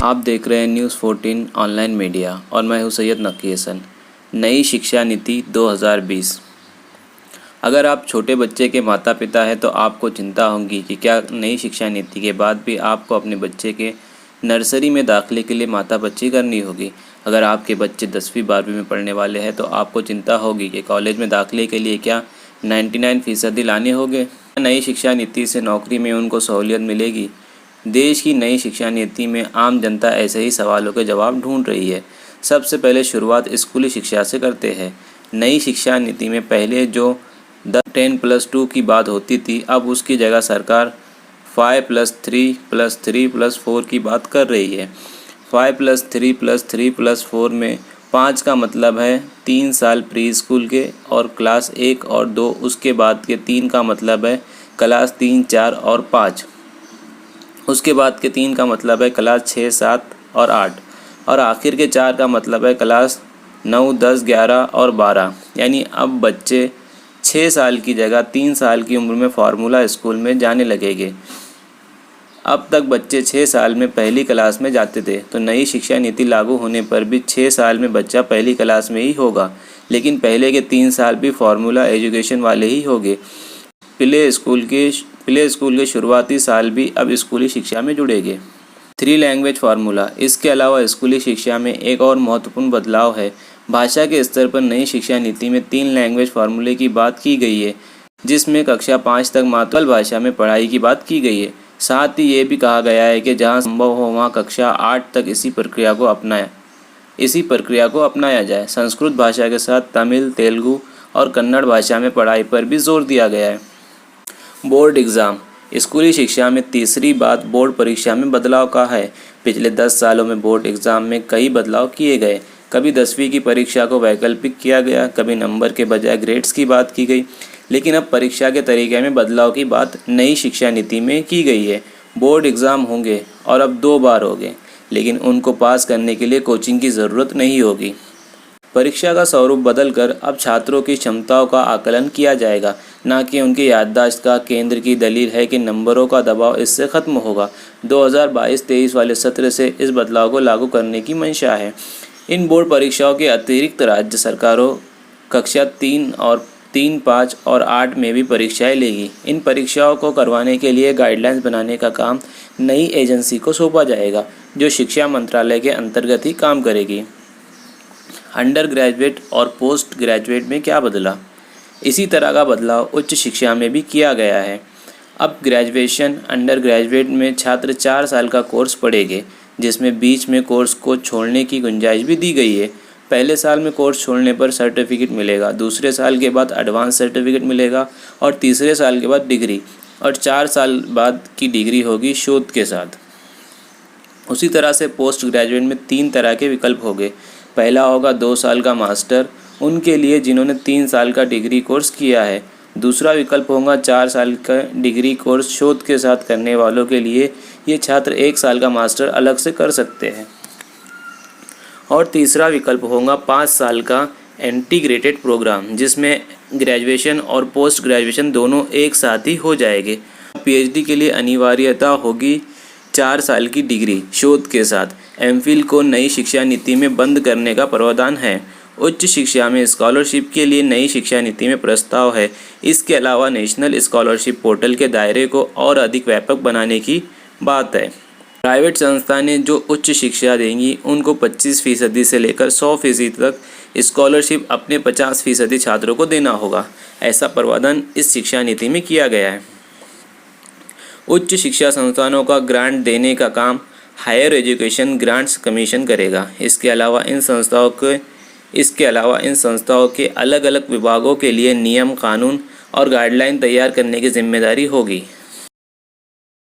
आप देख रहे हैं न्यूज़ 14 ऑनलाइन मीडिया और मैं हूं सैयद नकी हसन। नई शिक्षा नीति 2020। अगर आप छोटे बच्चे के माता पिता हैं तो आपको चिंता होगी कि क्या नई शिक्षा नीति के बाद भी आपको अपने बच्चे के नर्सरी में दाखिले के लिए मातापच्ची करनी होगी। अगर आपके बच्चे 10वीं 12वीं में पढ़ने वाले हैं तो आपको चिंता होगी कि कॉलेज में दाखिले के लिए क्या 99% लाने होंगे। नई शिक्षा नीति से नौकरी में उनको सहूलियत मिलेगी। देश की नई शिक्षा नीति में आम जनता ऐसे ही सवालों के जवाब ढूंढ रही है। सबसे पहले शुरुआत स्कूली शिक्षा से करते हैं। नई शिक्षा नीति में पहले जो 10+2 की बात होती थी, अब उसकी जगह सरकार 5+3+3+4 की बात कर रही है। 5+3+3+4 में 5 का मतलब है 3 साल प्री स्कूल के और क्लास 1 और 2, उसके बाद के 3 का मतलब है क्लास 3, 4 और 5, उसके बाद के 3 का मतलब है क्लास 6, 7 और 8, और आखिर के 4 का मतलब है क्लास 9, 10, 11 और 12। यानी अब बच्चे 6 साल की जगह 3 साल की उम्र में फार्मूला स्कूल में जाने लगेंगे। अब तक बच्चे 6 साल में पहली क्लास में जाते थे, तो नई शिक्षा नीति लागू होने पर भी 6 साल में बच्चा पहली क्लास में ही होगा, लेकिन पहले के 3 साल भी फार्मूला एजुकेशन वाले ही होंगे। प्ले स्कूल के शुरुआती साल भी अब स्कूली शिक्षा में जुड़ेंगे। 3 लैंग्वेज फार्मूला। इसके अलावा स्कूली शिक्षा में एक और महत्वपूर्ण बदलाव है। भाषा के स्तर पर नई शिक्षा नीति में 3 लैंग्वेज फार्मूले की बात की गई है, जिसमें कक्षा 5 तक मातृभाषा भाषा में पढ़ाई की बात की गई है। साथ ही ये भी कहा गया है कि जहाँ संभव हो वहाँ कक्षा 8 तक इसी प्रक्रिया को अपनाया जाए। संस्कृत भाषा के साथ तमिल, तेलुगु और कन्नड़ भाषा में पढ़ाई पर भी जोर दिया गया है। Board exam. स्कूली शिक्षा में तीसरी बात बोर्ड परीक्षा में बदलाव का है। पिछले 10 सालों में बोर्ड एग्ज़ाम में कई बदलाव किए गए। कभी 10वीं की परीक्षा को वैकल्पिक किया गया, कभी नंबर के बजाय ग्रेड्स की बात की गई, लेकिन अब परीक्षा के तरीके में बदलाव की बात नई शिक्षा नीति में की गई है। बोर्ड एग्ज़ाम होंगे और अब 2 बार होंगे, लेकिन उनको पास करने के लिए कोचिंग की ज़रूरत नहीं होगी। परीक्षा का स्वरूप बदलकर अब छात्रों की क्षमताओं का आकलन किया जाएगा, ना कि उनकी याददाश्त का। केंद्र की दलील है कि नंबरों का दबाव इससे खत्म होगा। 2022-23 वाले सत्र से इस बदलाव को लागू करने की मंशा है। इन बोर्ड परीक्षाओं के अतिरिक्त राज्य सरकारों कक्षा 3, 5 और 8 में भी परीक्षाएं लेगी। इन परीक्षाओं को करवाने के लिए गाइडलाइंस बनाने का काम नई एजेंसी को सौंपा जाएगा, जो शिक्षा मंत्रालय के अंतर्गत ही काम करेगी। अंडर ग्रेजुएट और पोस्ट ग्रेजुएट में क्या बदला? इसी तरह का बदलाव उच्च शिक्षा में भी किया गया है। अब ग्रेजुएशन, अंडर ग्रेजुएट में छात्र 4 साल का कोर्स पढ़ेंगे, जिसमें बीच में कोर्स को छोड़ने की गुंजाइश भी दी गई है। पहले साल में कोर्स छोड़ने पर सर्टिफिकेट मिलेगा, दूसरे साल के बाद एडवांस सर्टिफिकेट मिलेगा और तीसरे साल के बाद डिग्री, और 4 साल बाद की डिग्री होगी शोध के साथ। उसी तरह से पोस्ट ग्रेजुएट में 3 तरह के विकल्प होंगे। पहला होगा 2 साल का मास्टर, उनके लिए जिन्होंने 3 साल का डिग्री कोर्स किया है। दूसरा विकल्प होगा 4 साल का डिग्री कोर्स शोध के साथ करने वालों के लिए। ये छात्र 1 साल का मास्टर अलग से कर सकते हैं। और तीसरा विकल्प होगा 5 साल का इंटीग्रेटेड प्रोग्राम, जिसमें ग्रेजुएशन और पोस्ट ग्रेजुएशन दोनों एक साथ ही हो जाएंगे। पीएचडी के लिए अनिवार्यता होगी 4 साल की डिग्री शोध के साथ। एमफिल को नई शिक्षा नीति में बंद करने का प्रावधान है। उच्च शिक्षा में स्कॉलरशिप के लिए नई शिक्षा नीति में प्रस्ताव है। इसके अलावा नेशनल स्कॉलरशिप पोर्टल के दायरे को और अधिक व्यापक बनाने की बात है। प्राइवेट संस्थानें जो उच्च शिक्षा देंगी उनको 25% से लेकर 100% तक स्कॉलरशिप अपने 50% छात्रों को देना होगा। ऐसा प्रावधान इस शिक्षा नीति में किया गया है। उच्च शिक्षा संस्थानों का ग्रांट देने का काम हायर एजुकेशन ग्रांट्स कमीशन करेगा। इसके अलावा इन संस्थाओं के अलग अलग विभागों के लिए नियम, कानून और गाइडलाइन तैयार करने की जिम्मेदारी होगी।